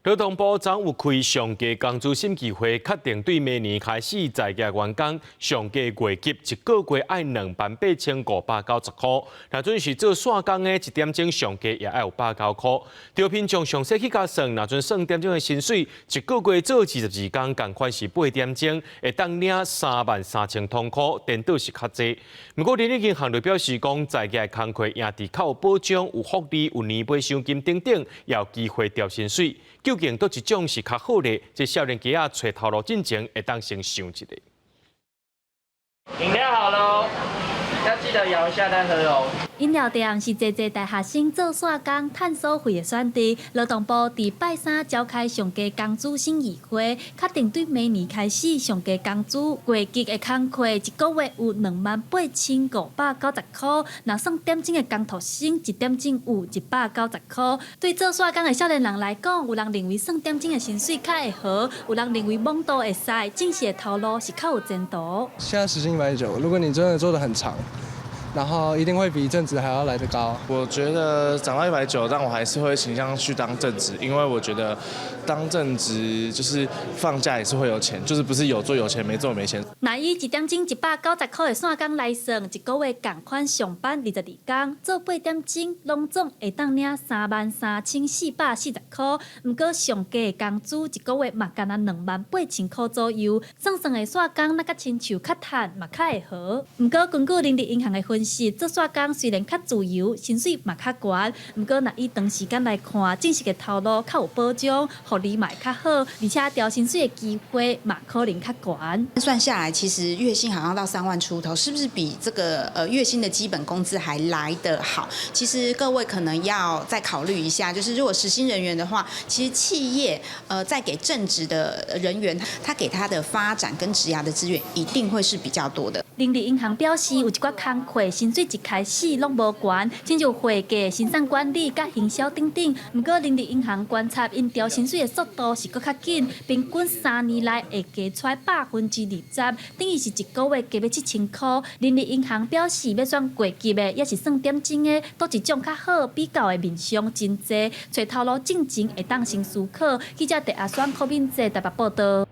劳动部昨有开上架工资审计会，确定对明年开始在业员工上架月级一个月爱28590块。若准是做线工的1点钟上架也要有89块。招聘从详细去加算，若准算点钟的薪水，一个月做22工，共款是8点钟，会当领33000多块，颠倒是较济。不过，人力银行就表示讲，在业工课赢伫较有保障、有福利、有年尾奖金等等，也有机会调薪水。究竟倒一种是较好呢？这少年家仔找头路进前，会当先想一下。饮料好喽，要记得摇一下再喝哦。饮料店是济大学生做线工趁所费的选择。劳动部伫拜三召开上架工资审议会，确定对明年开始上架工资月级的工课，一个月有28590块。若算点钟的工读生，一点钟有190块。对做线工的少年人来讲，有人认为算点钟的薪水较会好，有人认为忙度会使，正式的头路是较有前途。现在时薪190，如果你真的做得很长。然后一定会比正职还要来得高。我觉得涨到190，但我还是会倾向去当正职，因为我觉得当正职就是放假也是会有钱，就是不是有做有钱，没做没钱。那以1点钟190块的线工来算，一个月共款上班22天，做8点钟，拢总会当领33440块。不过上架的工资一个月嘛，干那28000块左右，算的线工那甲亲像较赚嘛较会好。不过根据人力银行的分析，做线工虽然较自由，薪水嘛较悬，不过若以长时间来看，正式的头路较有保障，福利嘛较好，而且调薪水的机会嘛可能较悬。算下来，其实月薪好像到3万出头，是不是比这个月薪的基本工资还来得好？其实各位可能要再考虑一下，就是如果时薪人员的话，其实企业在给正职的人员，他给他的发展跟职涯的资源一定会是比较多的。人力银行表示，有一寡工课薪水一开始拢无悬，亲像会计、生产管理、甲营销等等。不过，人力银行观察，因调薪水的速度是搁较紧，平均3年来会加出来20%，等于是一个月加要7000块。人力银行表示，要选月级的，也是算点钟的，倒一种较好，比较的面向真济，找头路进前会当先思考。记者第阿选柯敏哲台北报道。